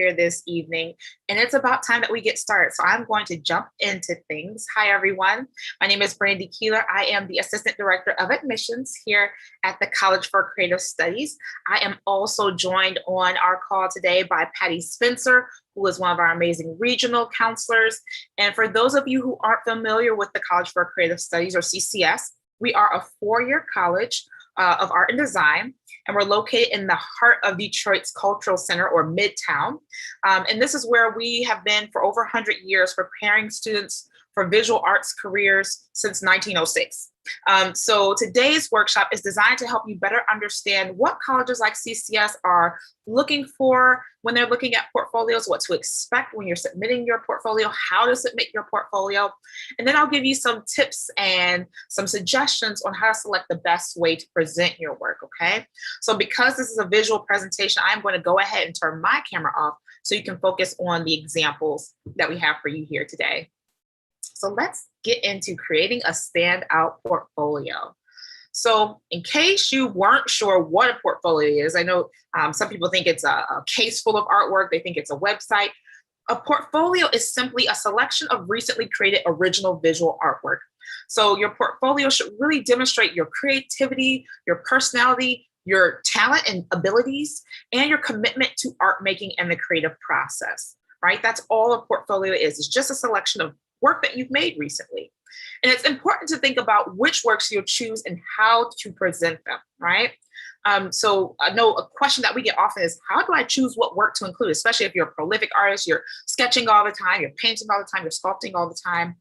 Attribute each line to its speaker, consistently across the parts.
Speaker 1: here this evening, and it's about time that we get started. So I'm going to jump into things. Hi, everyone. My name is Brandy Keeler. I am the Assistant Director of Admissions here at the College for Creative Studies. I am also joined on our call today by Patty Spencer, who is one of our amazing regional counselors. And for those of you who aren't familiar with the College for Creative Studies, or CCS, we are a four-year college of art and design, and we're located in the heart of Detroit's Cultural Center, or Midtown. And this is where we have been for over 100 years, preparing students for visual arts careers since 1906. So today's workshop is designed to help you better understand what colleges like CCS are looking for when they're looking at portfolios, what to expect when you're submitting your portfolio, how to submit your portfolio. And then I'll give you some tips and some suggestions on how to select the best way to present your work, okay? So because this is a visual presentation, I'm going to go ahead and turn my camera off so you can focus on the examples that we have for you here today. So let's get into creating a standout portfolio. So in case you weren't sure what a portfolio is, I know some people think it's a case full of artwork. They think it's a website. A portfolio is simply a selection of recently created original visual artwork. So your portfolio should really demonstrate your creativity, your personality, your talent and abilities, and your commitment to art making and the creative process, right? That's all a portfolio is. It's just a selection of work that you've made recently. And it's important to think about which works you'll choose and how to present them, right? So I know a question that we get often is, how do I choose what work to include, especially if you're a prolific artist, you're sketching all the time, you're painting all the time, you're sculpting all the time.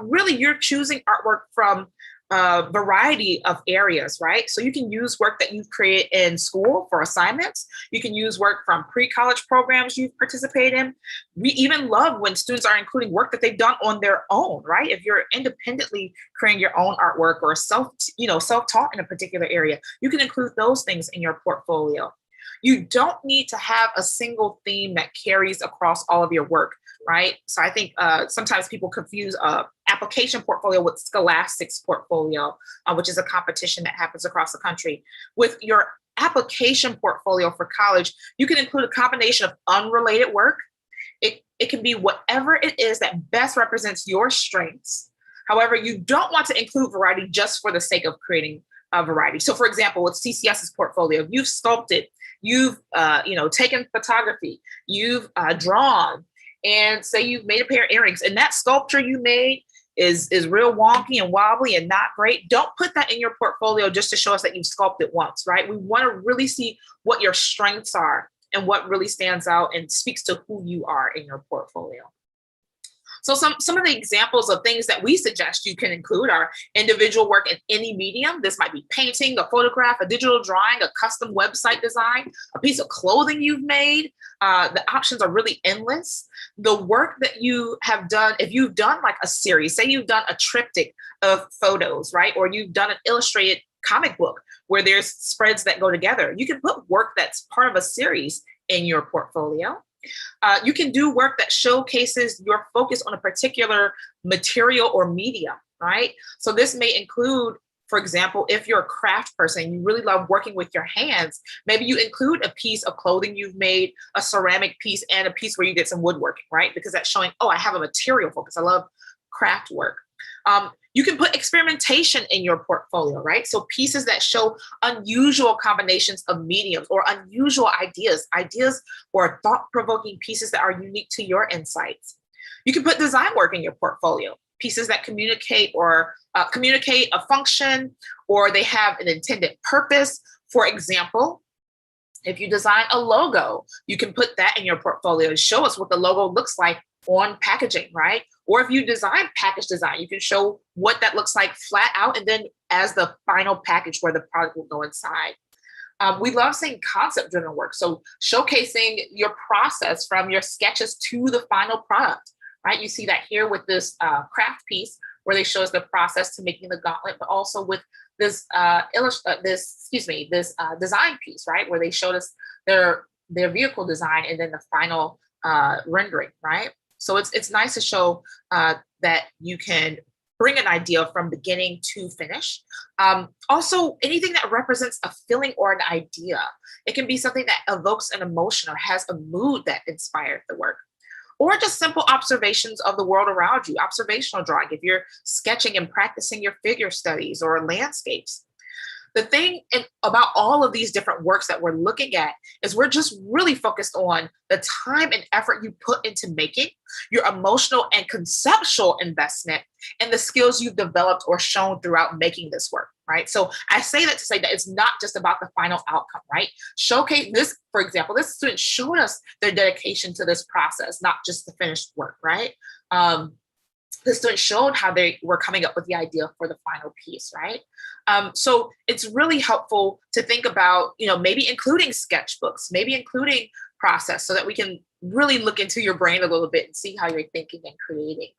Speaker 1: Really, you're choosing artwork from a variety of areas, right? So you can use work that you've created in school for assignments. You can use work from pre-college programs you've participated in. We even love when students are including work that they've done on their own, right? If you're independently creating your own artwork or self-taught in a particular area, you can include those things in your portfolio. You don't need to have a single theme that carries across all of your work, right? So I think sometimes people confuse application portfolio with Scholastic's portfolio, which is a competition that happens across the country. With your application portfolio for college, you can include a combination of unrelated work. It can be whatever it is that best represents your strengths. However, you don't want to include variety just for the sake of creating a variety. So for example, with CCS's portfolio, you've sculpted, you've taken photography, you've drawn, and say you've made a pair of earrings, and that sculpture you made is real wonky and wobbly and not great. Don't put that in your portfolio just to show us that you've sculpted once, right? We want to really see what your strengths are and what really stands out and speaks to who you are in your portfolio. So some of the examples of things that we suggest you can include are individual work in any medium. This might be painting, a photograph, a digital drawing, a custom website design, a piece of clothing you've made. The options are really endless. The work that you have done, if you've done like a series, say you've done a triptych of photos, right? Or you've done an illustrated comic book where there's spreads that go together. You can put work that's part of a series in your portfolio. You can do work that showcases your focus on a particular material or medium, right? So this may include, for example, if you're a craft person, you really love working with your hands, maybe you include a piece of clothing you've made, a ceramic piece, and a piece where you did some woodworking, right? Because that's showing, oh, I have a material focus. I love craft work. You can put experimentation in your portfolio, right? So pieces that show unusual combinations of mediums or unusual ideas or thought-provoking pieces that are unique to your insights. You can put design work in your portfolio, pieces that communicate a function, or they have an intended purpose. For example, if you design a logo, you can put that in your portfolio and show us what the logo looks like on packaging, right? Or if you design package design, you can show what that looks like flat out and then as the final package where the product will go inside. We love seeing concept-driven work. So showcasing your process from your sketches to the final product, right? You see that here with this craft piece where they show us the process to making the gauntlet, but also with this design piece, right? Where they showed us their vehicle design and then the final rendering, right? So it's nice to show that you can bring an idea from beginning to finish. Also, anything that represents a feeling or an idea. It can be something that evokes an emotion or has a mood that inspired the work. Or just simple observations of the world around you, observational drawing, if you're sketching and practicing your figure studies or landscapes. The thing about all of these different works that we're looking at is we're just really focused on the time and effort you put into making, your emotional and conceptual investment, and the skills you've developed or shown throughout making this work, right? So I say that to say that it's not just about the final outcome, right? Showcase this, for example, this student showed us their dedication to this process, not just the finished work, right? The students showed how they were coming up with the idea for the final piece, right? So it's really helpful to think about, maybe including sketchbooks, maybe including process so that we can really look into your brain a little bit and see how you're thinking and creating.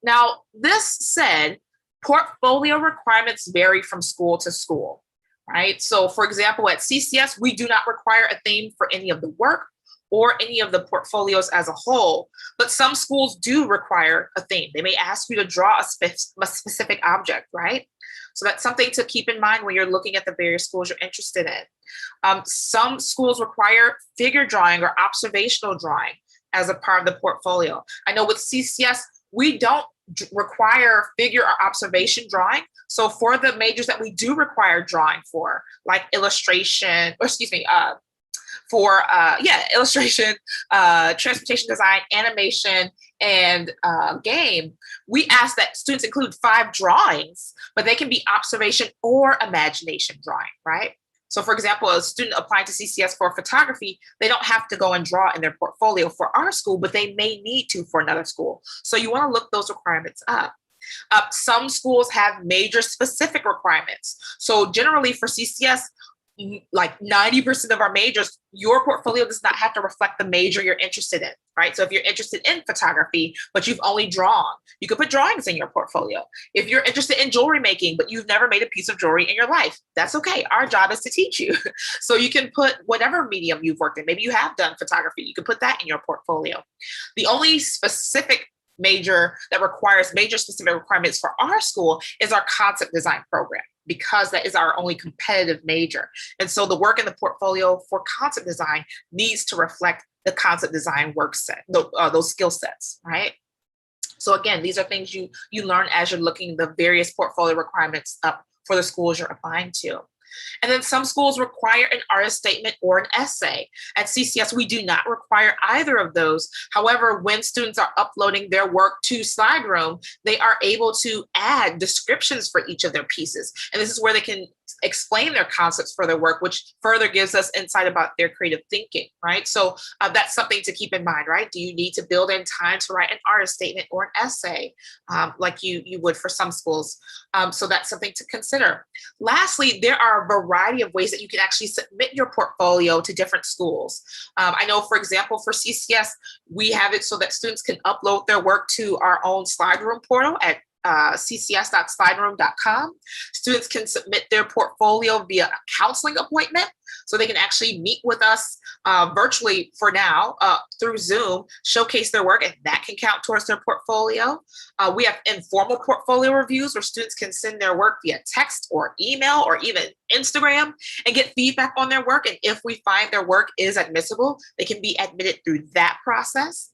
Speaker 1: Now, this said, portfolio requirements vary from school to school, right? So for example, at CCS, we do not require a theme for any of the work or any of the portfolios as a whole, but some schools do require a theme. They may ask you to draw a specific object, right? So that's something to keep in mind when you're looking at the various schools you're interested in. Some schools require figure drawing or observational drawing as a part of the portfolio. I know with CCS, we don't require figure or observation drawing. So for the majors that we do require drawing for, like illustration, or excuse me, illustration, transportation design, animation, and game, we ask that students include 5 drawings, but they can be observation or imagination drawing, right? So for example, a student applying to CCS for photography, they don't have to go and draw in their portfolio for our school, but they may need to for another school. So you want to look those requirements up. Some schools have major specific requirements. So generally for CCS, like 90% of our majors, your portfolio does not have to reflect the major you're interested in, right? So if you're interested in photography, but you've only drawn, you could put drawings in your portfolio. If you're interested in jewelry making, but you've never made a piece of jewelry in your life, that's okay. Our job is to teach you. So you can put whatever medium you've worked in. Maybe you have done photography. You can put that in your portfolio. The only specific major that requires major specific requirements for our school is our concept design program, because that is our only competitive major. And so the work in the portfolio for concept design needs to reflect the concept design work set, those skill sets, right? So again, these are things you learn as you're looking the various portfolio requirements up for the schools you're applying to. And then some schools require an artist statement or an essay. At CCS, we do not require either of those. However, when students are uploading their work to SlideRoom, they are able to add descriptions for each of their pieces. And this is where they can explain their concepts for their work, which further gives us insight about their creative thinking, right? So that's something to keep in mind, right? Do you need to build in time to write an artist statement or an essay like you would for some schools? So that's something to consider. Lastly, there are a variety of ways that you can actually submit your portfolio to different schools. I know, for example, for CCS, we have it so that students can upload their work to our own SlideRoom portal at ccs.slideroom.com. Students can submit their portfolio via a counseling appointment, so they can actually meet with us virtually for now through Zoom, showcase their work, and that can count towards their portfolio. We have informal portfolio reviews where students can send their work via text or email or even Instagram and get feedback on their work. And if we find their work is admissible, they can be admitted through that process.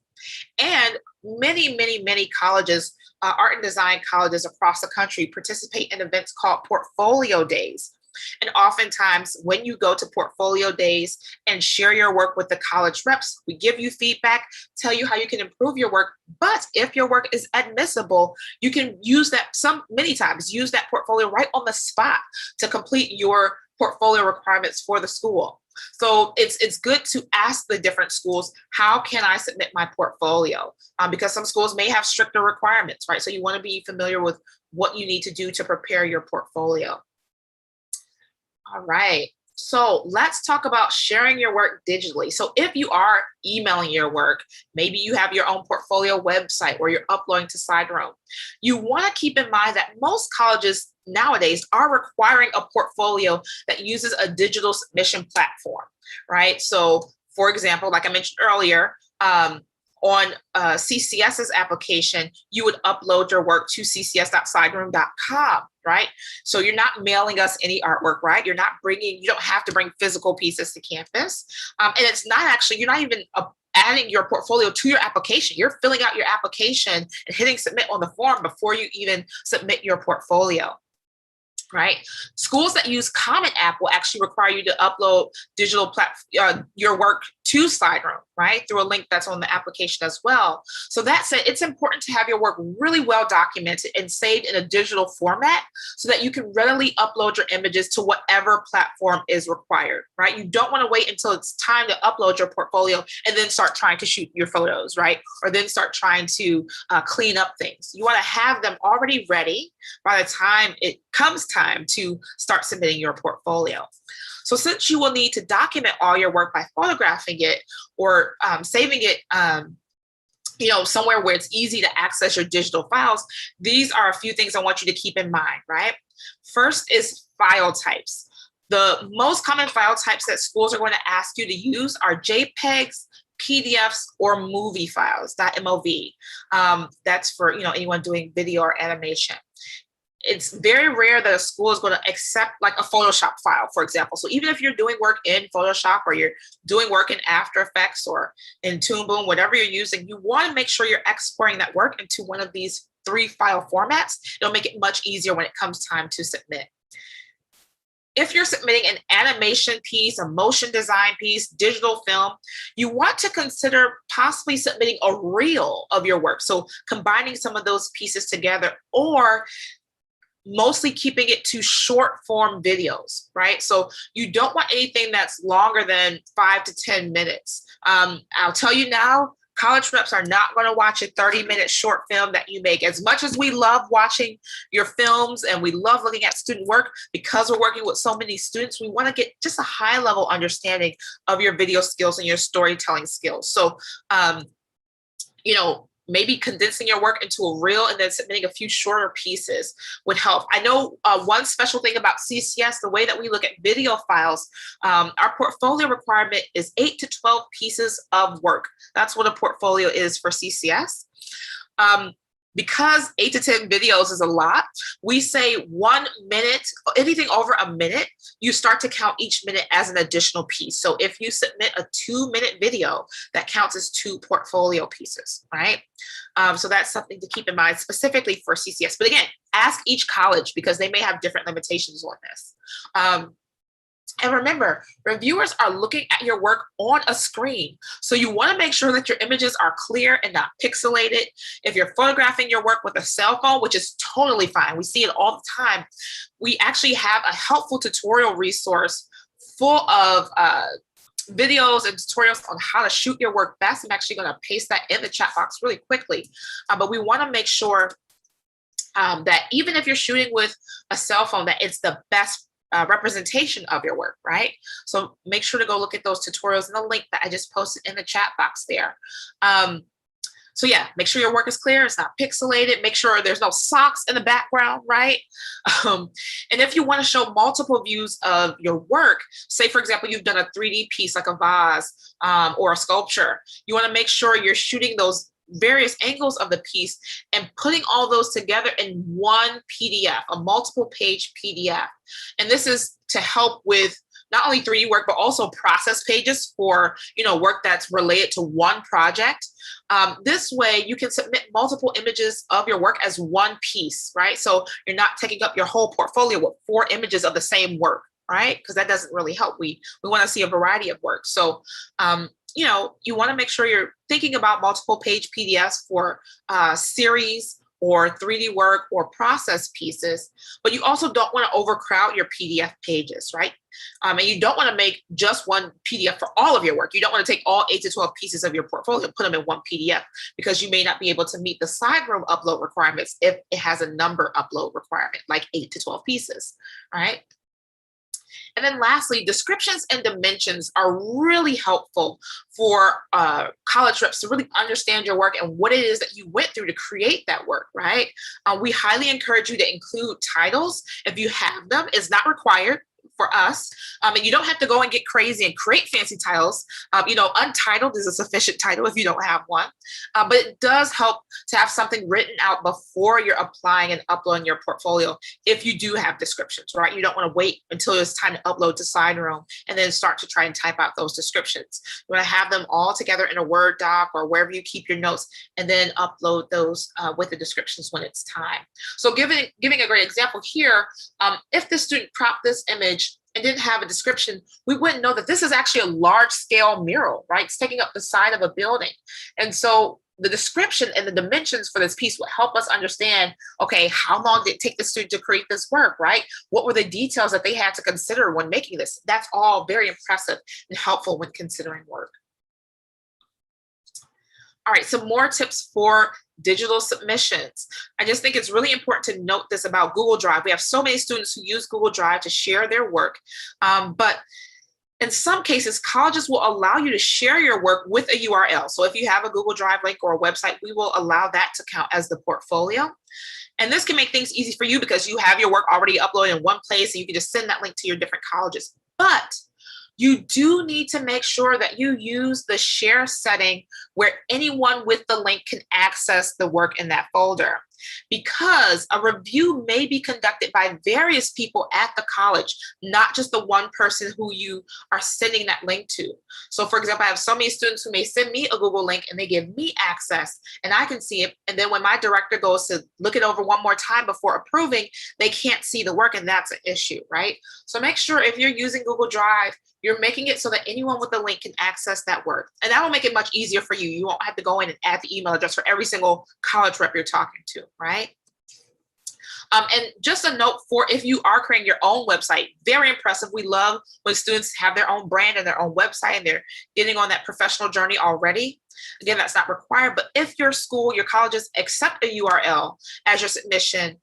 Speaker 1: And many colleges, art and design colleges across the country, participate in events called portfolio days. And oftentimes when you go to portfolio days and share your work with the college reps, we give you feedback, tell you how you can improve your work. But if your work is admissible, you can use that many times, use that portfolio right on the spot to complete your portfolio requirements for the school. So it's good to ask the different schools, how can I submit my portfolio? Because some schools may have stricter requirements, right? So you want to be familiar with what you need to do to prepare your portfolio. All right. So let's talk about sharing your work digitally. So if you are emailing your work, maybe you have your own portfolio website or you're uploading to SlideRoom, you want to keep in mind that most colleges nowadays are requiring a portfolio that uses a digital submission platform, right? So for example, like I mentioned earlier, on CCS's application, you would upload your work to ccs.sideroom.com, right? So you're not mailing us any artwork, right? You don't have to bring physical pieces to campus. And it's not actually, you're not even adding your portfolio to your application. You're filling out your application and hitting submit on the form before you even submit your portfolio. Right? Schools that use Common App will actually require you to upload your work to SlideRoom, right? Through a link that's on the application as well. So that said, it's important to have your work really well documented and saved in a digital format so that you can readily upload your images to whatever platform is required, right? You don't want to wait until it's time to upload your portfolio and then start trying to shoot your photos, right? Or then start trying to clean up things. You want to have them already ready by the time it comes time to start submitting your portfolio. So since you will need to document all your work by photographing it or saving it somewhere where it's easy to access your digital files, these are a few things I want you to keep in mind, right? First is file types. The most common file types that schools are going to ask you to use are JPEGs, PDFs, or movie files, .mov. That's for anyone doing video or animation. It's very rare that a school is going to accept like a Photoshop file, for example. So even if you're doing work in Photoshop or you're doing work in After Effects or in Toon Boom, whatever you're using, you want to make sure you're exporting that work into one of these 3 file formats. It'll make it much easier when it comes time to submit. If you're submitting an animation piece, a motion design piece, digital film, you want to consider possibly submitting a reel of your work. So combining some of those pieces together, or mostly keeping it to short form videos, right? So you don't want anything that's longer than 5 to 10 minutes. I'll tell you now, college reps are not going to watch a 30-minute short film that you make. As much as we love watching your films and we love looking at student work, because we're working with so many students, we want to get just a high level understanding of your video skills and your storytelling skills. So, maybe condensing your work into a reel and then submitting a few shorter pieces would help. I know one special thing about CCS, the way that we look at video files, our portfolio requirement is 8 to 12 pieces of work. That's what a portfolio is for CCS. Because 8 to 10 videos is a lot, we say 1 minute, anything over a minute, you start to count each minute as an additional piece. So if you submit a 2-minute video, that counts as 2 portfolio pieces, right? So that's something to keep in mind specifically for CCS. But again, ask each college because they may have different limitations on this. And remember, reviewers are looking at your work on a screen. So you want to make sure that your images are clear and not pixelated. If you're photographing your work with a cell phone, which is totally fine, we see it all the time, we actually have a helpful tutorial resource full of videos and tutorials on how to shoot your work best. I'm actually going to paste that in the chat box really quickly. But we want to make sure that even if you're shooting with a cell phone, that it's the best representation of your work, right? So make sure to go look at those tutorials in the link that I just posted in the chat box there. So yeah, make sure your work is clear, it's not pixelated, make sure there's no socks in the background, right? And if you want to show multiple views of your work, say for example, you've done a 3D piece like a vase or a sculpture, you want to make sure you're shooting those various angles of the piece and putting all those together in one PDF, a multiple page PDF. And this is to help with not only 3D work, but also process pages for, work that's related to one project. This way you can submit multiple images of your work as one piece, right? So you're not taking up your whole portfolio with 4 images of the same work, right? Because that doesn't really help. We want to see a variety of work. So, you want to make sure you're thinking about multiple page PDFs for series or 3D work or process pieces, but you also don't want to overcrowd your PDF pages, right? And you don't want to make just one PDF for all of your work. You don't want to take all 8 to 12 pieces of your portfolio and put them in one PDF because you may not be able to meet the SlideRoom upload requirements if it has a number upload requirement, like 8 to 12 pieces, right? And then lastly, descriptions and dimensions are really helpful for college reps to really understand your work and what it is that you went through to create that work, right? We highly encourage you to include titles if you have them. It's not required for us. And you don't have to go and get crazy and create fancy titles. Untitled is a sufficient title if you don't have one. But it does help to have something written out before you're applying and uploading your portfolio if you do have descriptions, right? You don't want to wait until it's time to upload to SignRoom and then start to try and type out those descriptions. You want to have them all together in a Word doc or wherever you keep your notes, and then upload those with the descriptions when it's time. So giving a great example here, if the student cropped this image and didn't have a description, we wouldn't know that this is actually a large scale mural, right? It's taking up the side of a building. And so the description and the dimensions for this piece will help us understand, okay, how long did it take the student to create this work, right? What were the details that they had to consider when making this? That's all very impressive and helpful when considering work. All right, some more tips for digital submissions. I just think it's really important to note this about Google Drive. We have so many students who use Google Drive to share their work, but in some cases, colleges will allow you to share your work with a URL. So if you have a Google Drive link or a website, we will allow that to count as the portfolio. And this can make things easy for you because you have your work already uploaded in one place and you can just send that link to your different colleges. But you do need to make sure that you use the share setting where anyone with the link can access the work in that folder, because a review may be conducted by various people at the college, not just the one person who you are sending that link to. So for example, I have so many students who may send me a Google link and they give me access and I can see it. And then when my director goes to look it over one more time before approving, they can't see the work, and that's an issue, right? So make sure if you're using Google Drive, you're making it so that anyone with the link can access that work. And that will make it much easier for you. You won't have to go in and add the email address for every single college rep you're talking to, right? And just a note for if you are creating your own website, very impressive. We love when students have their own brand and their own website and they're getting on that professional journey already. Again, that's not required, but if your school, your colleges accept a URL as your submission,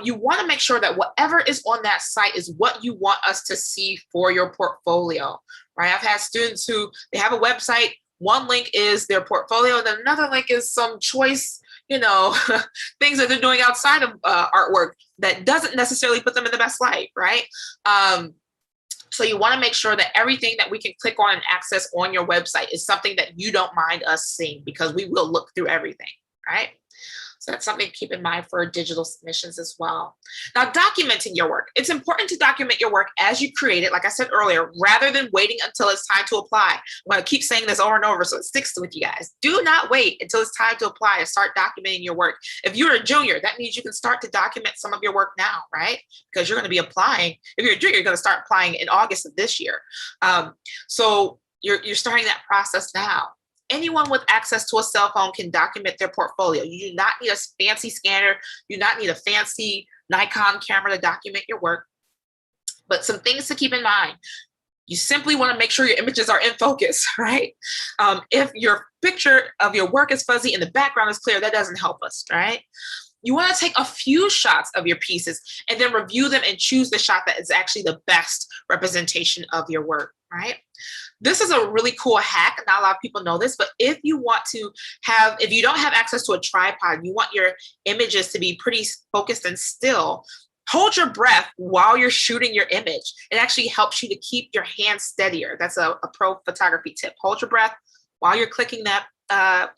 Speaker 1: you want to make sure that whatever is on that site is what you want us to see for your portfolio, right? I've had students who, they have a website, one link is their portfolio, and another link is some choice, things that they're doing outside of artwork that doesn't necessarily put them in the best light, right? So you want to make sure that everything that we can click on and access on your website is something that you don't mind us seeing, because we will look through everything, right? So that's something to keep in mind for digital submissions as well. Now, documenting your work. It's important to document your work as you create it, like I said earlier, rather than waiting until it's time to apply. I'm going to keep saying this over and over so it sticks with you guys. Do not wait until it's time to apply and start documenting your work. If you're a junior, that means you can start to document some of your work now, right? Because you're going to be applying. If you're a junior, you're going to start applying in August of this year. So you're starting that process now. Anyone with access to a cell phone can document their portfolio. You do not need a fancy scanner. You do not need a fancy Nikon camera to document your work. But some things to keep in mind. You simply want to make sure your images are in focus, right? If your picture of your work is fuzzy and the background is clear, that doesn't help us, right? You want to take a few shots of your pieces and then review them and choose the shot that is actually the best representation of your work, right? This is a really cool hack. Not a lot of people know this, but if you don't have access to a tripod, you want your images to be pretty focused and still, hold your breath while you're shooting your image. It actually helps you to keep your hands steadier. That's a pro photography tip. Hold your breath while you're clicking that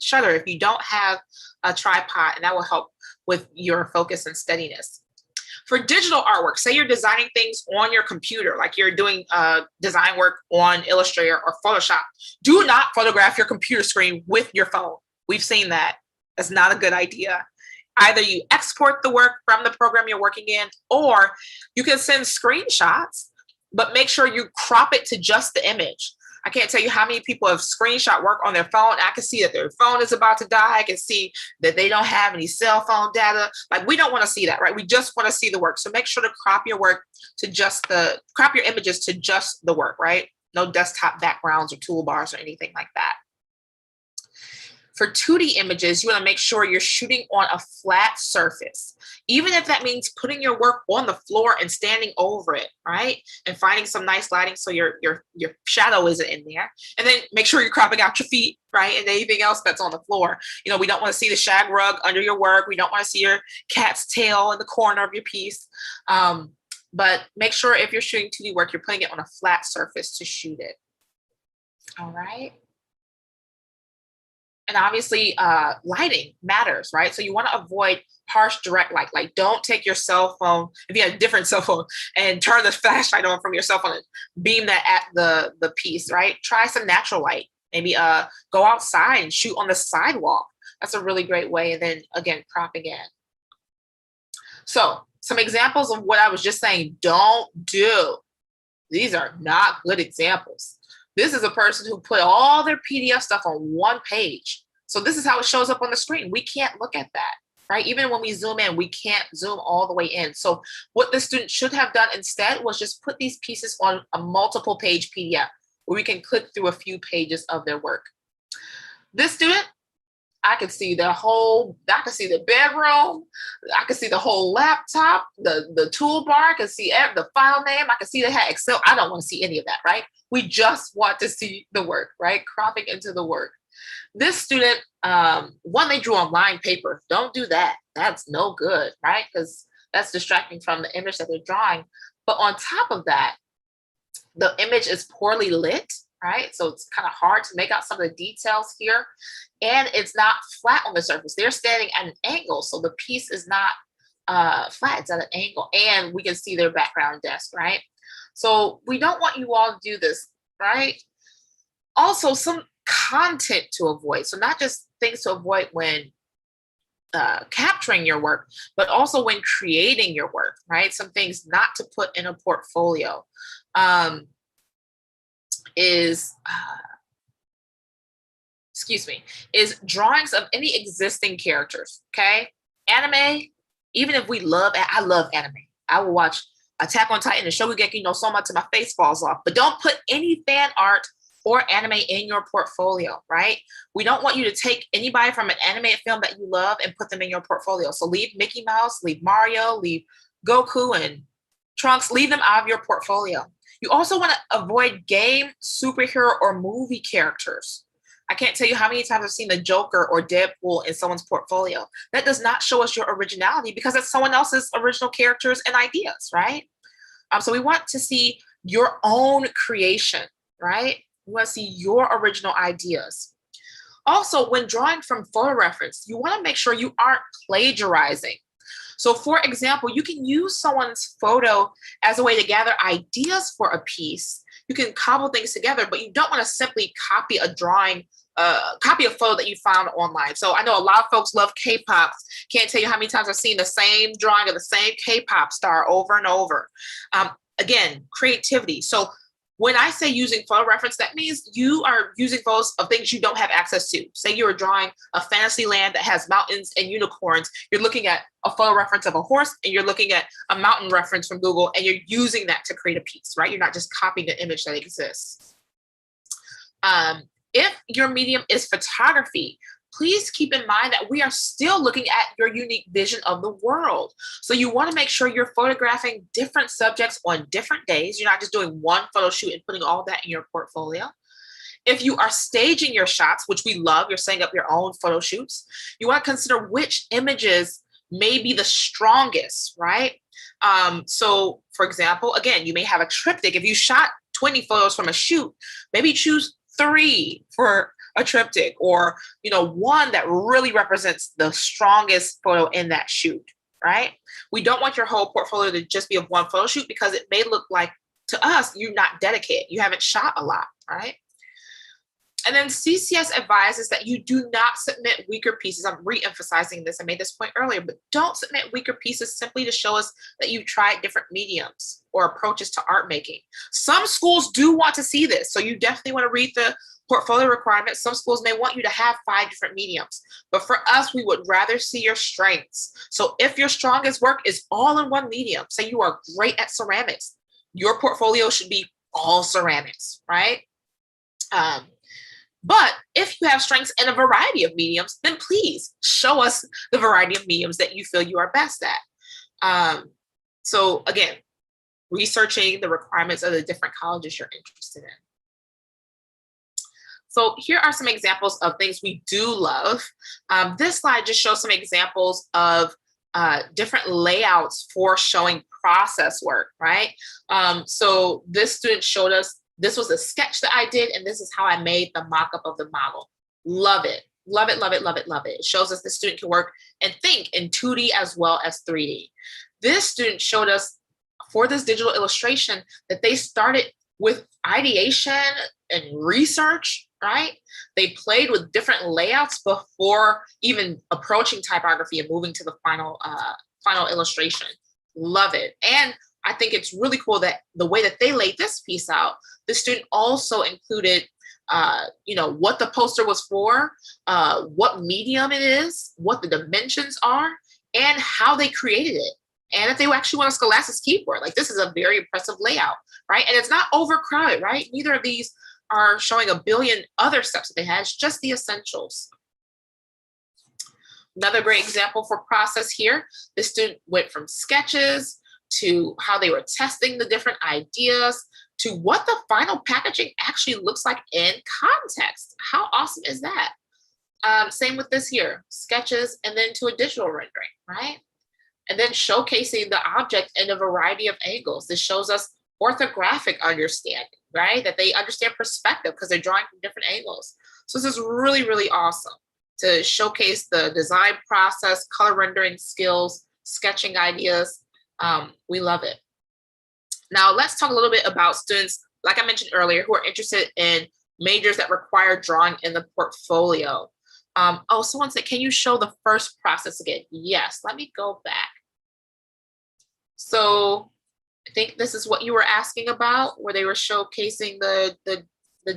Speaker 1: shutter if you don't have a tripod, and that will help with your focus and steadiness. For digital artwork, say you're designing things on your computer, like you're doing design work on Illustrator or Photoshop, do not photograph your computer screen with your phone. We've seen that. That's not a good idea. Either you export the work from the program you're working in, or you can send screenshots, but make sure you crop it to just the image. I can't tell you how many people have screenshot work on their phone. I can see that their phone is about to die. I can see that they don't have any cell phone data. Like, we don't want to see that, right? We just want to see the work. So make sure to crop your work to crop your images to just the work, right? No desktop backgrounds or toolbars or anything like that. For 2D images, you want to make sure you're shooting on a flat surface, even if that means putting your work on the floor and standing over it, right? And finding some nice lighting so your shadow isn't in there. And then make sure you're cropping out your feet, right? And anything else that's on the floor. We don't want to see the shag rug under your work. We don't want to see your cat's tail in the corner of your piece. but make sure if you're shooting 2D work, you're putting it on a flat surface to shoot it. All right. And obviously, lighting matters, right? So you want to avoid harsh direct light. Like, don't take your cell phone, if you have a different cell phone, and turn the flashlight on from your cell phone and beam that at the piece, right? Try some natural light. Maybe go outside and shoot on the sidewalk. That's a really great way. And then again, cropping in. So some examples of what I was just saying, don't do. These are not good examples. This is a person who put all their PDF stuff on one page. So this is how it shows up on the screen. We can't look at that, right? Even when we zoom in, we can't zoom all the way in. So what the student should have done instead was just put these pieces on a multiple page PDF where we can click through a few pages of their work. This student, I could see the bedroom, I could see the whole laptop, the toolbar, I could see the file name, I could see they had Excel. I don't want to see any of that, right? We just want to see the work, right? Cropping into the work. This student, one, they drew on lined paper. Don't do that. That's no good, right? Because that's distracting from the image that they're drawing. But on top of that, the image is poorly lit, right? So it's kind of hard to make out some of the details here. And it's not flat on the surface. They're standing at an angle. So the piece is not flat, it's at an angle. And we can see their background desk, right? So we don't want you all to do this, right? Also, some content to avoid. So not just things to avoid when capturing your work, but also when creating your work, right? Some things not to put in a portfolio is drawings of any existing characters, okay? Anime, even if I love anime. I will watch Attack on Titan and Shokugeki no Soma till my face falls off, but don't put any fan art or anime in your portfolio, right? We don't want you to take anybody from an animated film that you love and put them in your portfolio. So leave Mickey Mouse, leave Mario, leave Goku and Trunks, leave them out of your portfolio. You also want to avoid game, superhero, or movie characters. I can't tell you how many times I've seen the Joker or Deadpool in someone's portfolio. That does not show us your originality because it's someone else's original characters and ideas, right? So we want to see your own creation, right? We want to see your original ideas. Also, when drawing from photo reference, you want to make sure you aren't plagiarizing. So for example, you can use someone's photo as a way to gather ideas for a piece. You can cobble things together, but you don't want to simply copy a drawing, copy a photo that you found online. So I know a lot of folks love K-pop. Can't tell you how many times I've seen the same drawing of the same K-pop star over and over. Again, creativity. So when I say using photo reference, that means you are using photos of things you don't have access to. Say you're drawing a fantasy land that has mountains and unicorns. You're looking at a photo reference of a horse and you're looking at a mountain reference from Google and you're using that to create a piece, right? You're not just copying an image that exists. If your medium is photography, please keep in mind that we are still looking at your unique vision of the world. So you want to make sure you're photographing different subjects on different days. You're not just doing one photo shoot and putting all that in your portfolio. If you are staging your shots, which we love, you're setting up your own photo shoots, you want to consider which images may be the strongest, right? So for example, again, you may have a triptych. If you shot 20 photos from a shoot, maybe choose 3 for a triptych, or one that really represents the strongest photo in that shoot, right? We don't want your whole portfolio to just be of one photo shoot because it may look like to us you're not dedicated, you haven't shot a lot, right? And then CCS advises that you do not submit weaker pieces. I'm re-emphasizing this. I made this point earlier, but don't submit weaker pieces simply to show us that you've tried different mediums or approaches to art making. Some schools do want to see this, so you definitely want to read the portfolio requirements. Some schools may want you to have 5 different mediums, but for us, we would rather see your strengths. So if your strongest work is all in one medium, say you are great at ceramics, your portfolio should be all ceramics, right? But if you have strengths in a variety of mediums, then please show us the variety of mediums that you feel you are best at. So again, researching the requirements of the different colleges you're interested in. So here are some examples of things we do love. This slide just shows some examples of different layouts for showing process work, right? So this student showed us, this was a sketch that I did, and this is how I made the mock-up of the model. Love it. Love it, love it, love it, love it. It shows us the student can work and think in 2D as well as 3D. This student showed us for this digital illustration that they started with ideation and research, right? They played with different layouts before even approaching typography and moving to the final illustration. Love it. And I think it's really cool that the way that they laid this piece out, the student also included what the poster was for, what medium it is, what the dimensions are, and how they created it. And if they actually want a Scholastic keyboard, like this is a very impressive layout, right? And it's not overcrowded, right? Neither of these are showing a billion other steps that they had. It's just the essentials. Another great example for process here, the student went from sketches to how they were testing the different ideas to what the final packaging actually looks like in context. How awesome is that? Same with this here, sketches and then to a digital rendering, right? And then showcasing the object in a variety of angles. This shows us orthographic understanding, right? That they understand perspective because they're drawing from different angles. So this is really, really awesome to showcase the design process, color rendering skills, sketching ideas. We love it. Now let's talk a little bit about students, like I mentioned earlier, who are interested in majors that require drawing in the portfolio. Someone said, can you show the first process again? Yes, let me go back. So I think this is what you were asking about, where they were showcasing the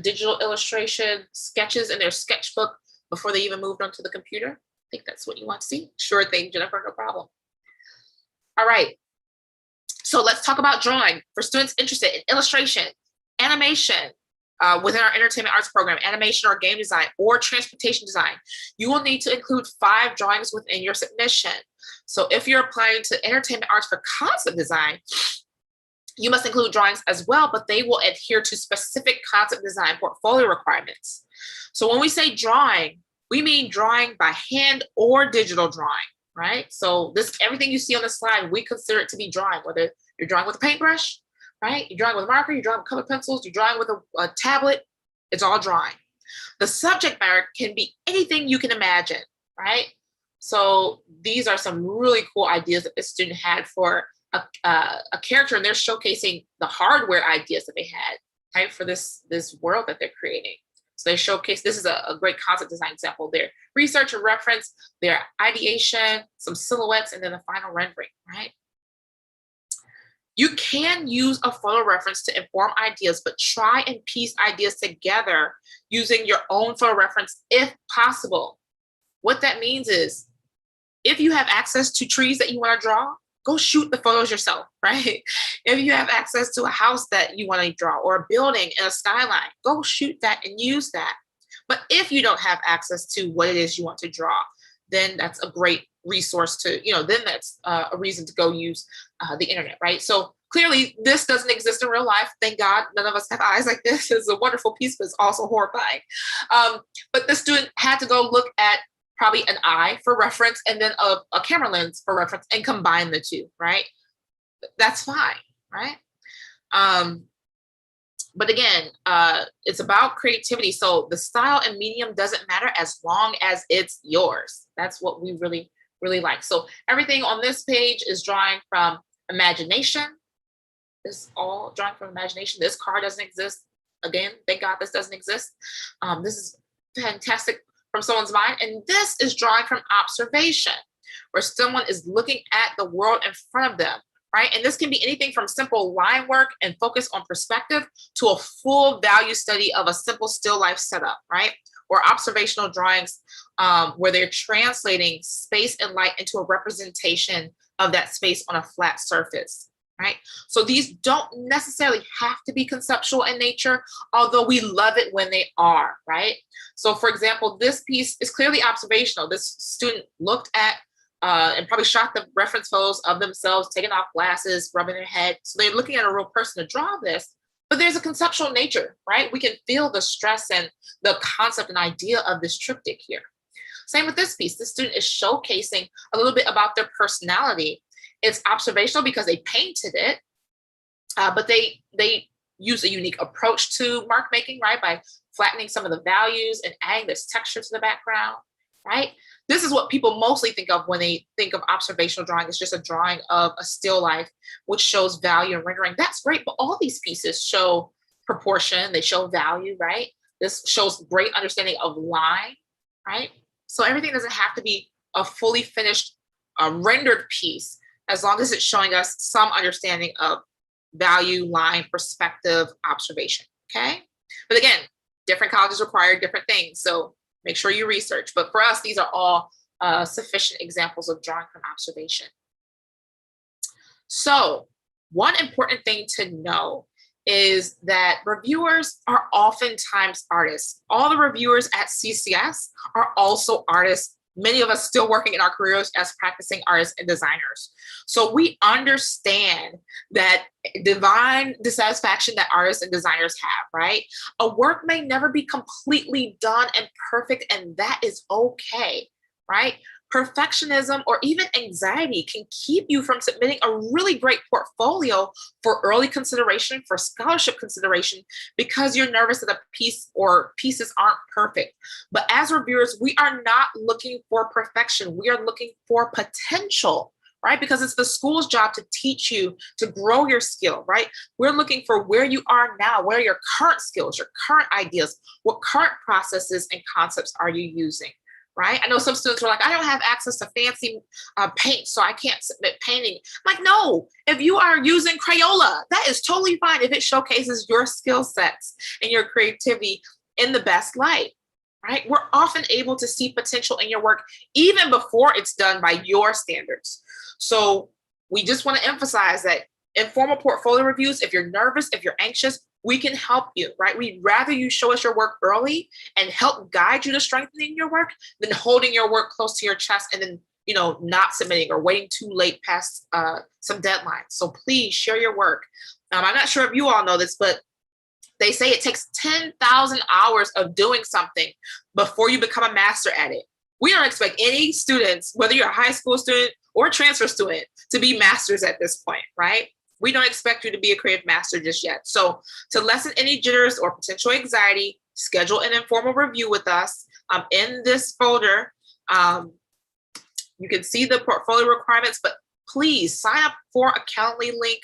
Speaker 1: digital illustration sketches in their sketchbook before they even moved onto the computer. I think that's what you want to see. Sure thing, Jennifer, no problem. All right. So let's talk about drawing. For students interested in illustration, animation, within our entertainment arts program, animation or game design or transportation design, you will need to include 5 drawings within your submission. So if you're applying to entertainment arts for concept design, you must include drawings as well, but they will adhere to specific concept design portfolio requirements. So when we say drawing, we mean drawing by hand or digital drawing, right? So everything you see on the slide, we consider it to be drawing, whether you're drawing with a paintbrush, right? You're drawing with a marker, you're drawing with colored pencils, you're drawing with a tablet, it's all drawing. The subject matter can be anything you can imagine, right? So these are some really cool ideas that this student had for a character, and they're showcasing the hardware ideas that they had, right, for this world that they're creating. So they showcase, this is a great concept design example there. Research and reference, their ideation, some silhouettes, and then the final rendering, right? You can use a photo reference to inform ideas, but try and piece ideas together using your own photo reference if possible. What that means is, if you have access to trees that you want to draw, go shoot the photos yourself, right? If you have access to a house that you want to draw or a building and a skyline, go shoot that and use that. But if you don't have access to what it is you want to draw, then that's a great resource to, then that's a reason to go use the internet, right? So clearly this doesn't exist in real life. Thank God none of us have eyes like this. It's a wonderful piece, but it's also horrifying. But the student had to go look at probably an eye for reference and then a camera lens for reference and combine the two, right? That's fine, right? But again, it's about creativity. So the style and medium doesn't matter as long as it's yours. That's what we really, really like. So everything on this page is drawing from imagination. This is all drawing from imagination. This car doesn't exist. Again, thank God this doesn't exist. This is fantastic from someone's mind. And this is drawing from observation, where someone is looking at the world in front of them, right? And this can be anything from simple line work and focus on perspective to a full value study of a simple still life setup, right? Or observational drawings where they're translating space and light into a representation of that space on a flat surface, right? So these don't necessarily have to be conceptual in nature, although we love it when they are, right? So for example, this piece is clearly observational. This student looked at and probably shot the reference photos of themselves, taking off glasses, rubbing their head. So they're looking at a real person to draw this, but there's a conceptual nature, right? We can feel the stress and the concept and idea of this triptych here. Same with this piece. This student is showcasing a little bit about their personality It's observational because they painted it, but they use a unique approach to mark making, right? By flattening some of the values and adding this texture to the background, right? This is what people mostly think of when they think of observational drawing. It's just a drawing of a still life, which shows value and rendering. That's great, but all these pieces show proportion, they show value, right? This shows great understanding of line, right? So everything doesn't have to be a fully finished, rendered piece, as long as it's showing us some understanding of value, line, perspective, observation, okay? But again, different colleges require different things, so make sure you research. But for us, these are all sufficient examples of drawing from observation. So one important thing to know is that reviewers are oftentimes artists. All the reviewers at CCS are also artists. Many of us still working in our careers as practicing artists and designers. So we understand that divine dissatisfaction that artists and designers have, right? A work may never be completely done and perfect, and that is okay, right? Perfectionism or even anxiety can keep you from submitting a really great portfolio for early consideration, for scholarship consideration, because you're nervous that a piece or pieces aren't perfect. But as reviewers, we are not looking for perfection. We are looking for potential, right? Because it's the school's job to teach you to grow your skill, right? We're looking for where you are now, where are your current skills, your current ideas, what current processes and concepts are you using? Right? I know some students are like, I don't have access to fancy paint, so I can't submit painting. I'm like, no, if you are using Crayola, that is totally fine if it showcases your skill sets and your creativity in the best light, right? We're often able to see potential in your work even before it's done by your standards. So we just want to emphasize that informal portfolio reviews, if you're nervous, if you're anxious, we can help you, right? We'd rather you show us your work early and help guide you to strengthening your work than holding your work close to your chest and then, not submitting or waiting too late past some deadlines. So please share your work. I'm not sure if you all know this, but they say it takes 10,000 hours of doing something before you become a master at it. We don't expect any students, whether you're a high school student or a transfer student, to be masters at this point, right? We don't expect you to be a creative master just yet. So to lessen any jitters or potential anxiety, schedule an informal review with us. In this folder, you can see the portfolio requirements, but please sign up for a Calendly link.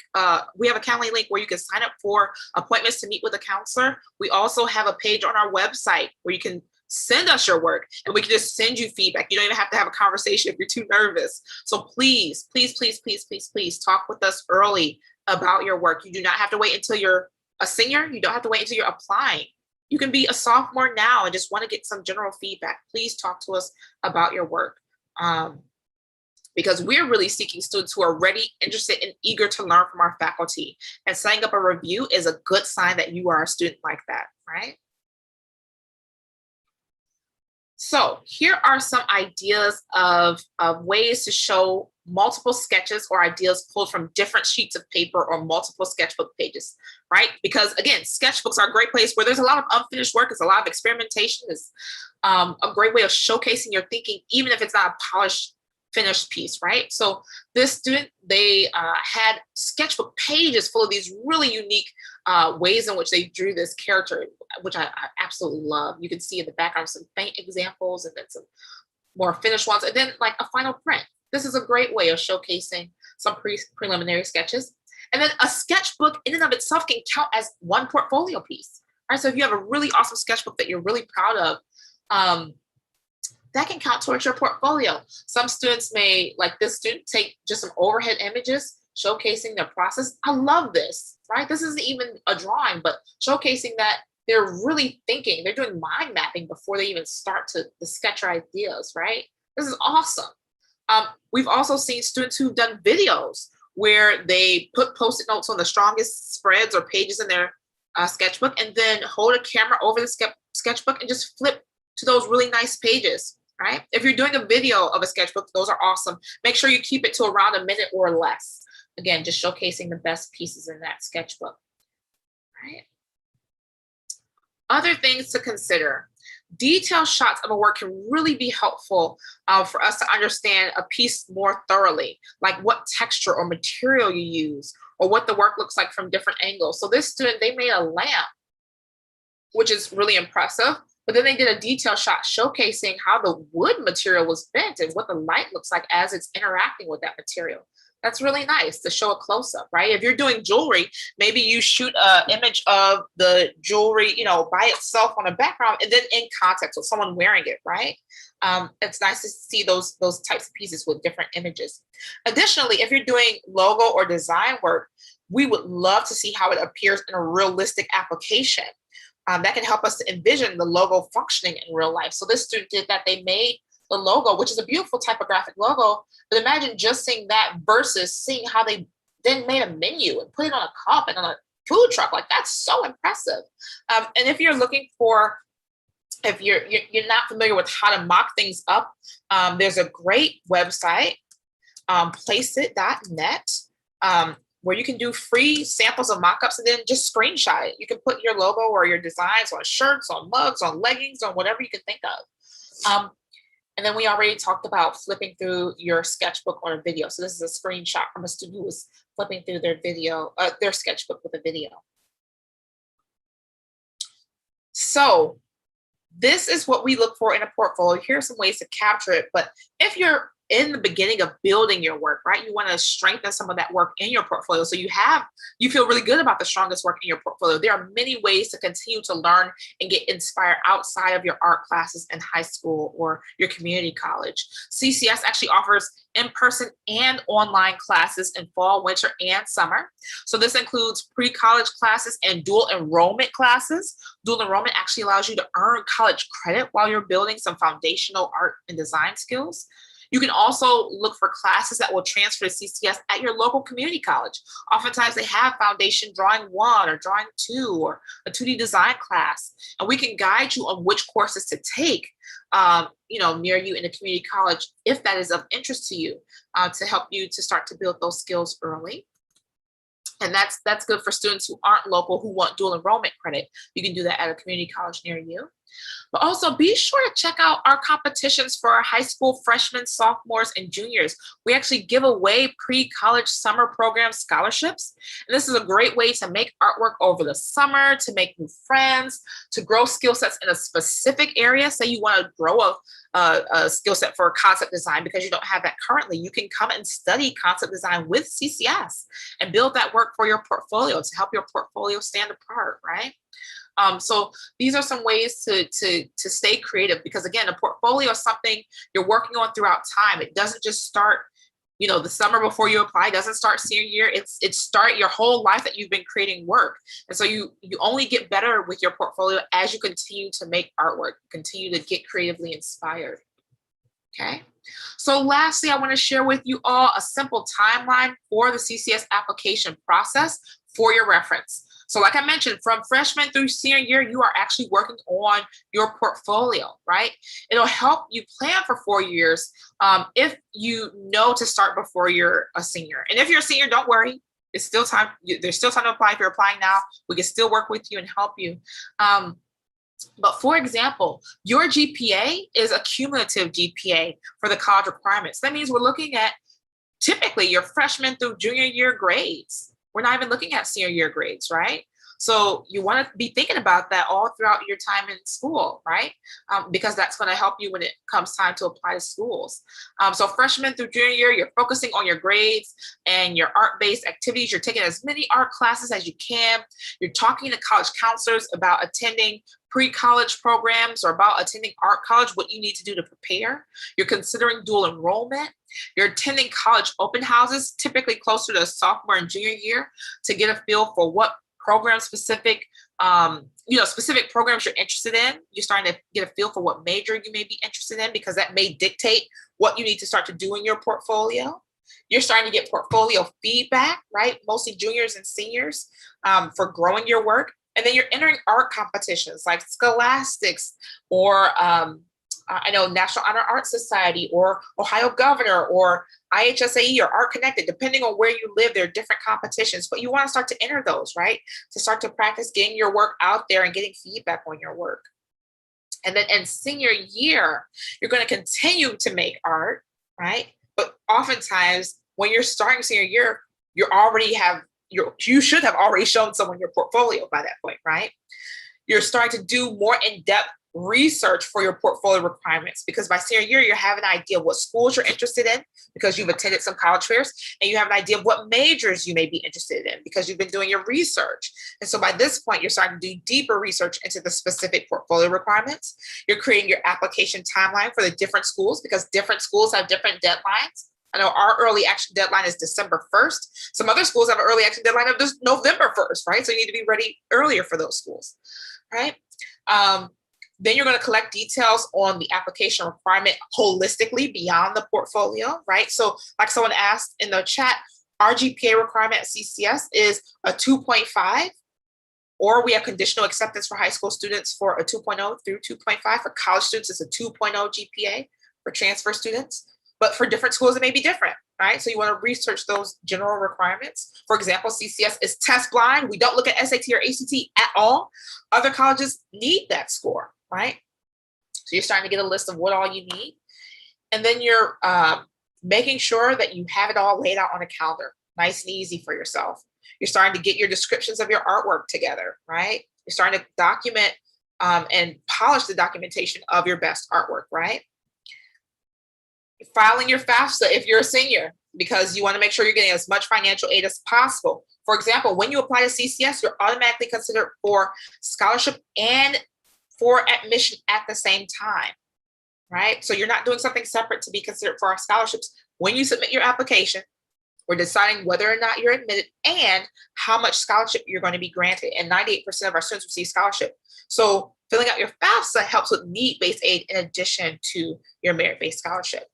Speaker 1: We have a Calendly link where you can sign up for appointments to meet with a counselor. We also have a page on our website where you can send us your work and we can just send you feedback. You don't even have to have a conversation if you're too nervous. So please, please, please, please, please, please talk with us early about your work. You do not have to wait until you're a senior. You don't have to wait until you're applying. You can be a sophomore now and just want to get some general feedback. Please talk to us about your work. Because we're really seeking students who are ready, interested, and eager to learn from our faculty. And setting up a review is a good sign that you are a student like that, right? So here are some ideas of ways to show multiple sketches or ideas pulled from different sheets of paper or multiple sketchbook pages, right? Because again, sketchbooks are a great place where there's a lot of unfinished work. It's a lot of experimentation. It's a great way of showcasing your thinking, even if it's not a polished, finished piece, right? So this student, they had sketchbook pages full of these really unique ways in which they drew this character, which I absolutely love. You can see in the background some faint examples and then some more finished ones, and then like a final print. This is a great way of showcasing some preliminary sketches. And then a sketchbook in and of itself can count as one portfolio piece, right? So if you have a really awesome sketchbook that you're really proud of, that can count towards your portfolio. Some students may, like this student, take just some overhead images showcasing their process. I love this, right? This isn't even a drawing, but showcasing that they're really thinking, they're doing mind mapping before they even start to sketch their ideas, right? This is awesome. We've also seen students who've done videos where they put Post-it notes on the strongest spreads or pages in their sketchbook and then hold a camera over the sketchbook and just flip to those really nice pages, right? If you're doing a video of a sketchbook, those are awesome. Make sure you keep it to around a minute or less. Again, just showcasing the best pieces in that sketchbook, right? Other things to consider. Detailed shots of a work can really be helpful for us to understand a piece more thoroughly, like what texture or material you use, or what the work looks like from different angles. So this student, they made a lamp, which is really impressive. But then they did a detailed shot showcasing how the wood material was bent and what the light looks like as it's interacting with that material. That's really nice to show a close-up, right? If you're doing jewelry, maybe you shoot an image of the jewelry, by itself on a background, and then in context with someone wearing it, right? It's nice to see those types of pieces with different images. Additionally, if you're doing logo or design work, we would love to see how it appears in a realistic application. That can help us to envision the logo functioning in real life. So this student did that. They made the logo, which is a beautiful typographic logo, but imagine just seeing that versus seeing how they then made a menu and put it on a cup and on a food truck. Like, that's so impressive. And if you're looking for, if you're not familiar with how to mock things up, there's a great website, placeit.net, where you can do free samples of mockups and then just screenshot it. You can put your logo or your designs on shirts, on mugs, on leggings, on whatever you can think of. And then we already talked about flipping through your sketchbook or a video. So this is a screenshot from a student who was flipping through their video, their sketchbook with a video. So this is what we look for in a portfolio. Here are some ways to capture it. But if you're in the beginning of building your work, right, you want to strengthen some of that work in your portfolio. So you feel really good about the strongest work in your portfolio. There are many ways to continue to learn and get inspired outside of your art classes in high school or your community college. CCS actually offers in-person and online classes in fall, winter, and summer. So this includes pre-college classes and dual enrollment classes. Dual enrollment actually allows you to earn college credit while you're building some foundational art and design skills. You can also look for classes that will transfer to CCS at your local community college. Oftentimes they have Foundation Drawing 1 or Drawing 2 or a 2D design class. And we can guide you on which courses to take near you in a community college, if that is of interest to you, to help you to start to build those skills early. And that's good for students who aren't local, who want dual enrollment credit. You can do that at a community college near you. But also be sure to check out our competitions for our high school freshmen, sophomores, and juniors. We actually give away pre-college summer program scholarships. And this is a great way to make artwork over the summer, to make new friends, to grow skill sets in a specific area. Say you want to grow a skill set for concept design because you don't have that currently. You can come and study concept design with CCS and build that work for your portfolio to help your portfolio stand apart, right? So these are some ways to stay creative, because again, a portfolio is something you're working on throughout time. It doesn't just start, the summer before you apply. It doesn't start senior year. It start your whole life that you've been creating work. And so you only get better with your portfolio as you continue to make artwork, continue to get creatively inspired. Okay. So lastly, I want to share with you all a simple timeline for the CCS application process for your reference. So like I mentioned, from freshman through senior year, you are actually working on your portfolio, right? It'll help you plan for 4 years if you know to start before you're a senior. And if you're a senior, don't worry. It's still time. There's still time to apply. If you're applying now, we can still work with you and help you. But for example, your GPA is a cumulative GPA for the college requirements. That means we're looking at typically your freshman through junior year grades. We're not even looking at senior year grades, right? So you want to be thinking about that all throughout your time in school, right? Because that's going to help you when it comes time to apply to schools. So freshman through junior year, you're focusing on your grades and your art-based activities. You're taking as many art classes as you can. You're talking to college counselors about attending pre-college programs or about attending art college, what you need to do to prepare. You're considering dual enrollment. You're attending college open houses, typically closer to sophomore and junior year, to get a feel for what program specific, specific programs you're interested in. You're starting to get a feel for what major you may be interested in, because that may dictate what you need to start to do in your portfolio. You're starting to get portfolio feedback, right? Mostly juniors and seniors, for growing your work. And then you're entering art competitions like Scholastics or I know National Honor Art Society or Ohio Governor or IHSAE or Art Connected. Depending on where you live, there are different competitions, but you want to start to enter those, right? To start to practice getting your work out there and getting feedback on your work. And then in senior year, you're going to continue to make art, right? But oftentimes when you're starting senior year, you should have already shown someone your portfolio by that point, right? You're starting to do more in-depth research for your portfolio requirements, because by senior year, you have an idea of what schools you're interested in because you've attended some college fairs, and you have an idea of what majors you may be interested in because you've been doing your research. And so by this point, you're starting to do deeper research into the specific portfolio requirements. You're creating your application timeline for the different schools because different schools have different deadlines. I know our early action deadline is December 1st. Some other schools have an early action deadline of just November 1st, right? So you need to be ready earlier for those schools, right? Then you're going to collect details on the application requirement holistically beyond the portfolio, right? So like someone asked in the chat, our GPA requirement at CCS is a 2.5, or we have conditional acceptance for high school students for a 2.0 through 2.5. For college students, it's a 2.0 GPA for transfer students. But for different schools, it may be different, right? So you want to research those general requirements. For example, CCS is test blind. We don't look at SAT or ACT at all. Other colleges need that score, right? So you're starting to get a list of what all you need. And then you're making sure that you have it all laid out on a calendar, nice and easy for yourself. You're starting to get your descriptions of your artwork together, right? You're starting to document and polish the documentation of your best artwork, right? Filing your FAFSA if you're a senior, because you want to make sure you're getting as much financial aid as possible. For example, when you apply to CCS, you're automatically considered for scholarship and for admission at the same time, right? So you're not doing something separate to be considered for our scholarships. When you submit your application, we're deciding whether or not you're admitted and how much scholarship you're going to be granted. And 98% of our students receive scholarship. So filling out your FAFSA helps with need-based aid in addition to your merit-based scholarship.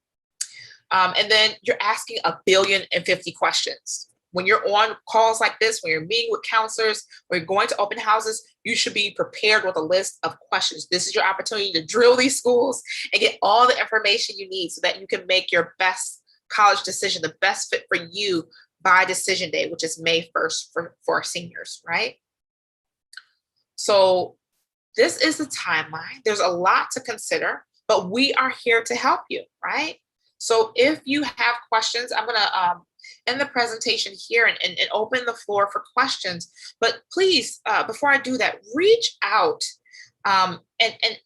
Speaker 1: And then you're asking 1,050,000,050 questions. When you're on calls like this, when you're meeting with counselors, when you're going to open houses, you should be prepared with a list of questions. This is your opportunity to drill these schools and get all the information you need so that you can make your best college decision, the best fit for you by decision day, which is May 1st for seniors, right? So this is the timeline. There's a lot to consider, but we are here to help you, right? So if you have questions, I'm going to end the presentation here and open the floor for questions. But please, before I do that, reach out and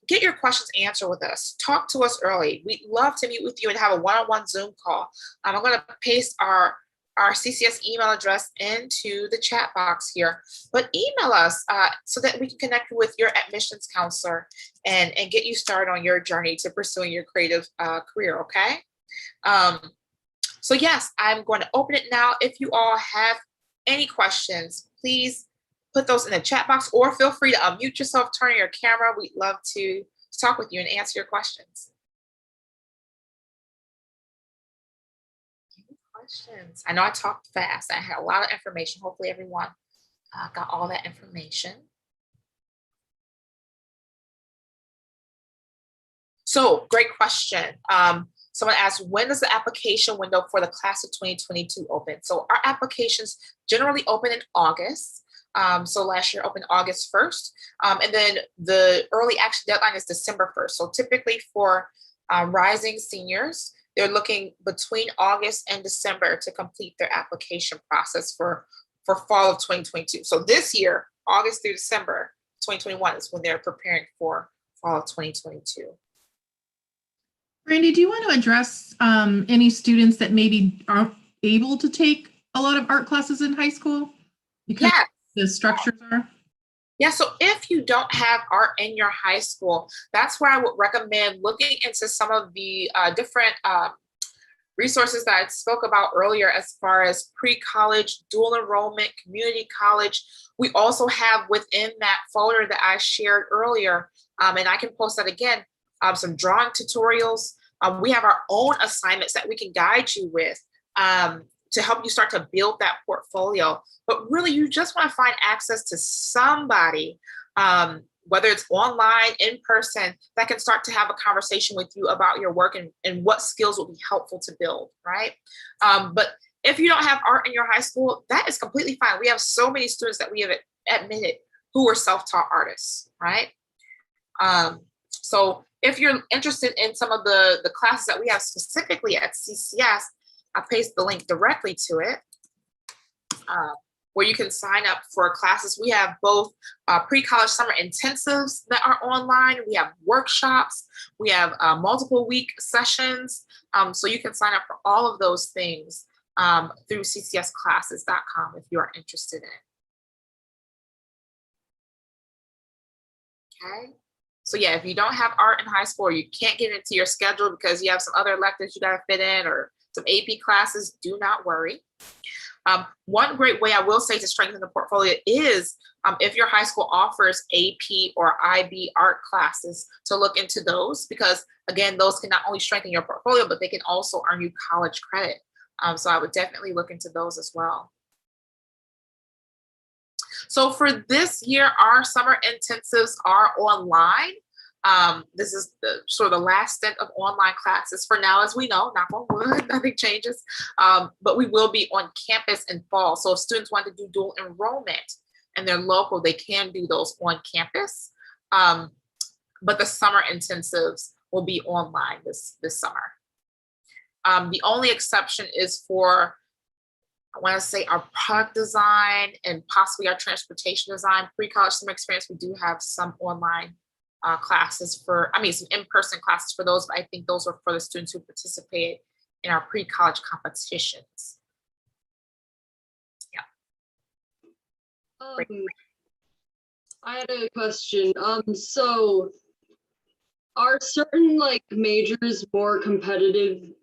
Speaker 1: get your questions answered with us. Talk to us early. We'd love to meet with you and have a one-on-one Zoom call. I'm going to paste our CCS email address into the chat box here, but email us so that we can connect with your admissions counselor and get you started on your journey to pursuing your creative career, okay? So yes, I'm going to open it now. If you all have any questions, please put those in the chat box or feel free to unmute yourself, turn on your camera. We'd love to talk with you and answer your questions. Any questions? I know I talked fast. I had a lot of information. Hopefully everyone got all that information. So great question. Someone asked, when does the application window for the class of 2022 open? So our applications generally open in August. So last year opened August 1st. And then the early action deadline is December 1st. So typically for rising seniors, they're looking between August and December to complete their application process for fall of 2022. So this year, August through December 2021 is when they're preparing for fall of 2022.
Speaker 2: Brandy, do you want to address any students that maybe aren't able to take a lot of art classes in high school because the structures are?
Speaker 1: Yeah, so if you don't have art in your high school, that's where I would recommend looking into some of the different resources that I spoke about earlier as far as pre-college, dual enrollment, community college. We also have within that folder that I shared earlier, and I can post that again, some drawing tutorials. We have our own assignments that we can guide you with to help you start to build that portfolio. But really, you just want to find access to somebody, whether it's online, in person, that can start to have a conversation with you about your work and what skills will be helpful to build, right? But if you don't have art in your high school, that is completely fine. We have so many students that we have admitted who are self-taught artists, right? So if you're interested in some of the classes that we have specifically at CCS, I paste the link directly to it, where you can sign up for classes. We have both pre-college summer intensives that are online. We have workshops. We have multiple week sessions. So you can sign up for all of those things through ccsclasses.com if you are interested in it. Okay. So yeah, if you don't have art in high school, or you can't get into your schedule because you have some other electives you got to fit in or some AP classes, do not worry. One great way I will say to strengthen the portfolio is if your high school offers AP or IB art classes, to look into those, because again, those can not only strengthen your portfolio, but they can also earn you college credit. So I would definitely look into those as well. So for this year, our summer intensives are online. This is the sort of the last stint of online classes for now, as we know, knock on wood, nothing changes. But we will be on campus in fall. So if students want to do dual enrollment and they're local, they can do those on campus. But the summer intensives will be online this summer. The only exception is for, I want to say, our product design and possibly our transportation design pre-college summer experience. We do have some online classes some in-person classes for those, but I think those are for the students who participate in our pre-college competitions.
Speaker 3: Yeah. I had a question. So are certain majors more competitive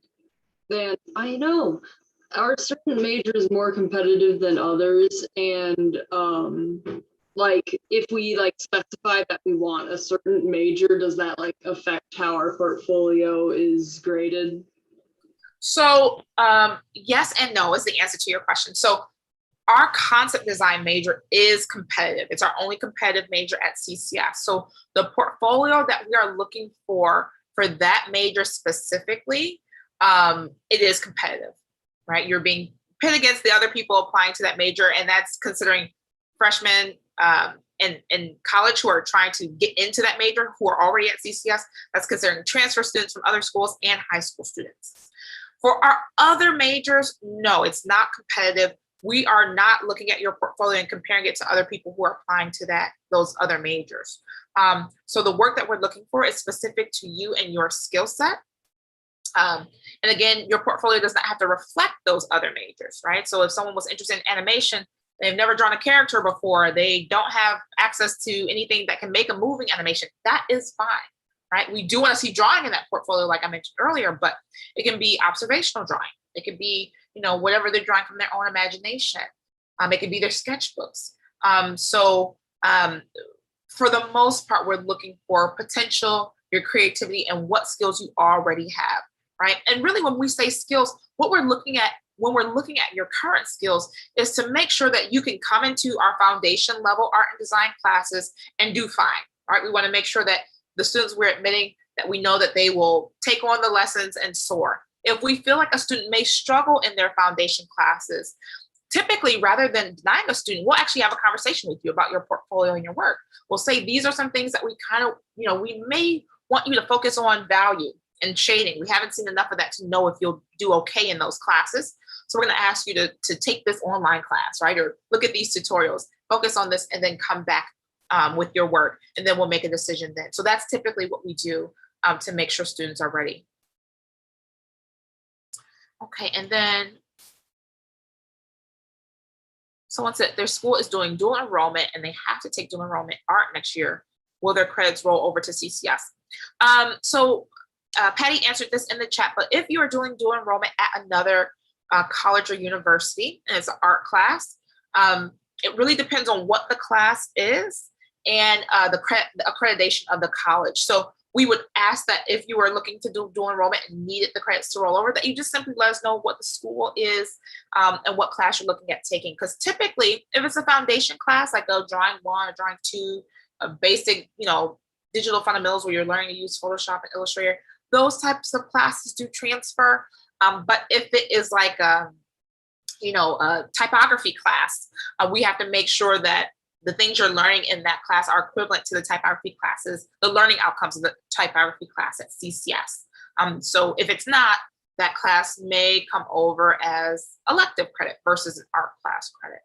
Speaker 3: than, are certain majors more competitive than others? And if we specify that we want a certain major, does that affect how our portfolio is graded?
Speaker 1: So yes and no is the answer to your question. So our concept design major is competitive. It's our only competitive major at CCS. So the portfolio that we are looking for that major specifically, it is competitive, right? You're being pit against the other people applying to that major, and that's considering freshmen in college who are trying to get into that major who are already at CCS. That's considering transfer students from other schools and high school students. For our other majors, no, it's not competitive. We are not looking at your portfolio and comparing it to other people who are applying to those other majors. So the work that we're looking for is specific to you and your skill set. And again, your portfolio does not have to reflect those other majors, right? So if someone was interested in animation, they've never drawn a character before, they don't have access to anything that can make a moving animation, that is fine, right? We do want to see drawing in that portfolio, like I mentioned earlier, but it can be observational drawing. It could be, whatever they're drawing from their own imagination. It could be their sketchbooks. For the most part, we're looking for potential, your creativity, and what skills you already have, right? And really, when we say skills, what we're looking at when we're looking at your current skills is to make sure that you can come into our foundation level art and design classes and do fine, right? We want to make sure that the students we're admitting, that we know that they will take on the lessons and soar. If we feel like a student may struggle in their foundation classes, typically, rather than denying a student, we'll actually have a conversation with you about your portfolio and your work. We'll say, these are some things that we we may want you to focus on value and shading. We haven't seen enough of that to know if you'll do okay in those classes. So we're going to ask you to take this online class, right? Or look at these tutorials, focus on this, and then come back with your work. And then we'll make a decision then. So that's typically what we do to make sure students are ready. Okay, and then someone said their school is doing dual enrollment and they have to take dual enrollment art next year. Will their credits roll over to CCS? Patty answered this in the chat, but if you are doing dual enrollment at another college or university and it's an art class, it really depends on what the class is and the accreditation of the college. So we would ask that if you were looking to do dual enrollment and needed the credits to roll over, that you just simply let us know what the school is and what class you're looking at taking. Because typically, if it's a foundation class, like a drawing 1 or drawing 2, a basic, digital fundamentals where you're learning to use Photoshop and Illustrator, those types of classes do transfer. But if it is like a typography class, we have to make sure that the things you're learning in that class are equivalent to the typography classes, the learning outcomes of the typography class at CCS. So if it's not, that class may come over as elective credit versus an art class credit.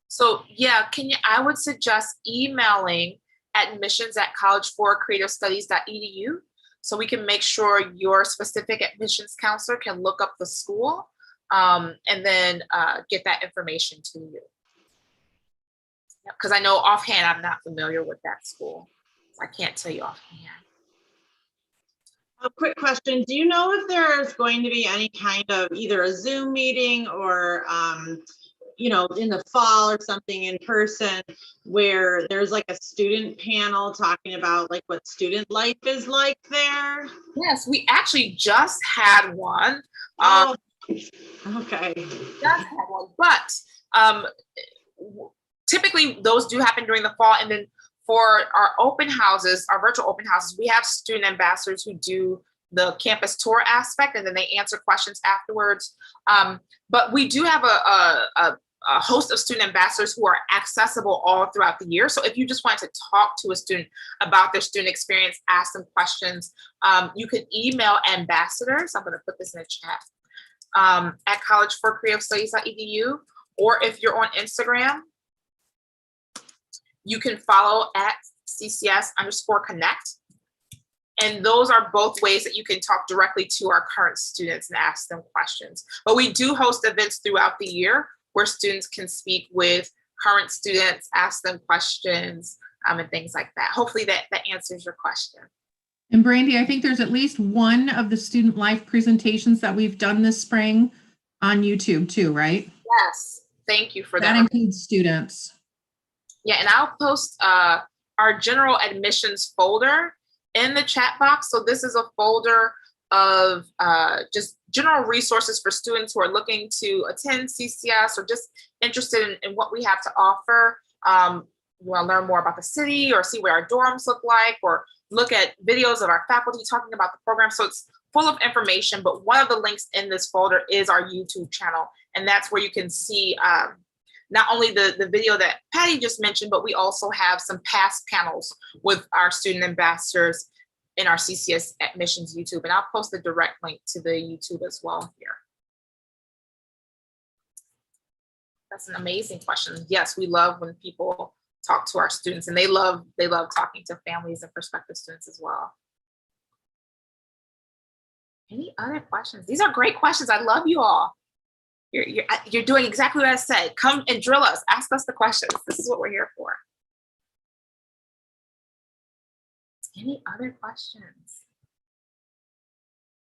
Speaker 1: So yeah, I would suggest emailing admissions@collegeforcreativestudies.edu so we can make sure your specific admissions counselor can look up the school and then get that information to you. Because I know offhand, I'm not familiar with that school. So I can't tell you offhand.
Speaker 4: A quick question. Do you know if there's going to be any kind of either a Zoom meeting or, you know, in the fall or something in person where there's like a student panel talking about like what student life is like there?
Speaker 1: Yes, we actually just had one.
Speaker 4: Oh, okay.
Speaker 1: Just had one, but typically those do happen during the fall. And then for our open houses, our virtual open houses, we have student ambassadors who do the campus tour aspect, and then they answer questions afterwards. But we do have a host of student ambassadors who are accessible all throughout the year. So if you just wanted to talk to a student about their student experience, ask them questions, you could email ambassadors. I'm going to put this in the chat at collegeforcreativestudies.edu, or if you're on Instagram, you can follow at CCS_connect. And those are both ways that you can talk directly to our current students and ask them questions. But we do host events throughout the year where students can speak with current students, ask them questions, and things like that. Hopefully that answers your question.
Speaker 2: And Brandy, I think there's at least one of the student life presentations that we've done this spring on YouTube too, right?
Speaker 1: Yes, thank you for that.
Speaker 2: That includes students.
Speaker 1: Yeah, and I'll post our general admissions folder in the chat box. So this is a folder of just general resources for students who are looking to attend CCS or just interested in what we have to offer. You want to learn more about the city or see what our dorms look like, or look at videos of our faculty talking about the program. So it's full of information, but one of the links in this folder is our YouTube channel. And that's where you can see not only the video that Patty just mentioned, but we also have some past panels with our student ambassadors in our CCS admissions YouTube. And I'll post the direct link to the YouTube as well here. That's an amazing question. Yes, we love when people talk to our students, and they love talking to families and prospective students as well. Any other questions? These are great questions. I love you all. You're doing exactly what I said. Come and drill us. Ask us the questions. This is what we're here for. Any other questions?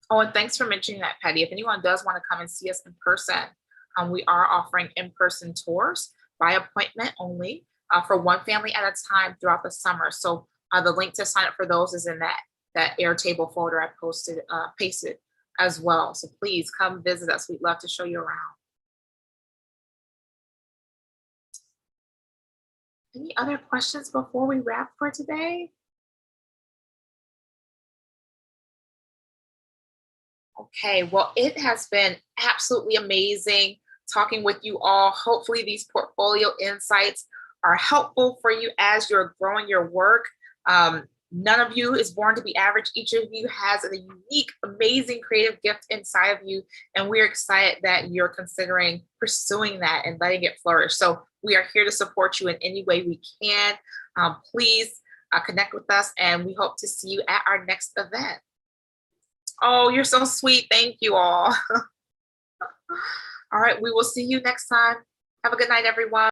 Speaker 1: Oh, and thanks for mentioning that, Patty. If anyone does want to come and see us in person, we are offering in-person tours by appointment only for one family at a time throughout the summer. So the link to sign up for those is in that Airtable folder I pasted as well. So please come visit us. We'd love to show you around. Any other questions before we wrap for today? Okay, well, it has been absolutely amazing talking with you all. Hopefully these portfolio insights are helpful for you as you're growing your work. None of you is born to be average. Each of you has a unique, amazing creative gift inside of you. And we're excited that you're considering pursuing that and letting it flourish. So we are here to support you in any way we can. Please connect with us, and we hope to see you at our next event. Oh, you're so sweet. Thank you all. All right, we will see you next time. Have a good night, everyone.